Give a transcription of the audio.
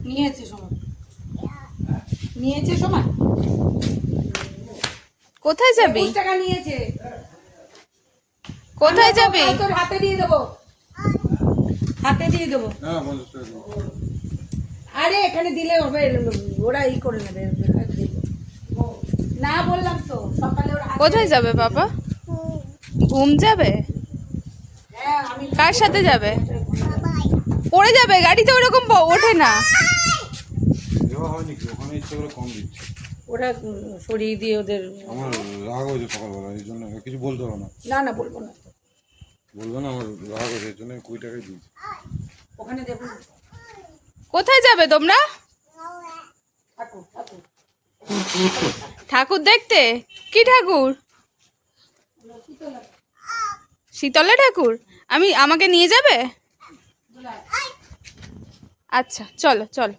নিয়েছে সময়, নিয়েছে সময়। কোথায় যাবি? 21 টাকা নিয়েছে। কোথায় যাবি? তোর হাতে দিয়ে দেবো, হাতে দিয়ে দেবো। আরে এখানে দিলে হবে, ওরা ই করে নেবে। না বললাম তো সকালে ওরা। কোথায় যাবে বাবা? ঘুম যাবে? হ্যাঁ আমি। কার সাথে যাবে? পড়ে যাবে, গাড়িতে ওরকম ওঠে না। ওরা সরিয়ে দিয়ে ওদের। আমার রাগ হয়েছে সকালবেলা, এই জন্য কিছু বলতে হবে না। না না বলবো না, বলবো না, আমার রাগ হয়েছে, এই জন্য 20 টাকাই দিয়েছি। ওখানে দেবো। কোথায় যাবে তোমরা? ঠাকুর ঠাকুর ঠাকুর দেখতে? কি ঠাকুর? শীতলা ঠাকুর। আমাকে নিয়ে যাবে? আচ্ছা চলো চলো।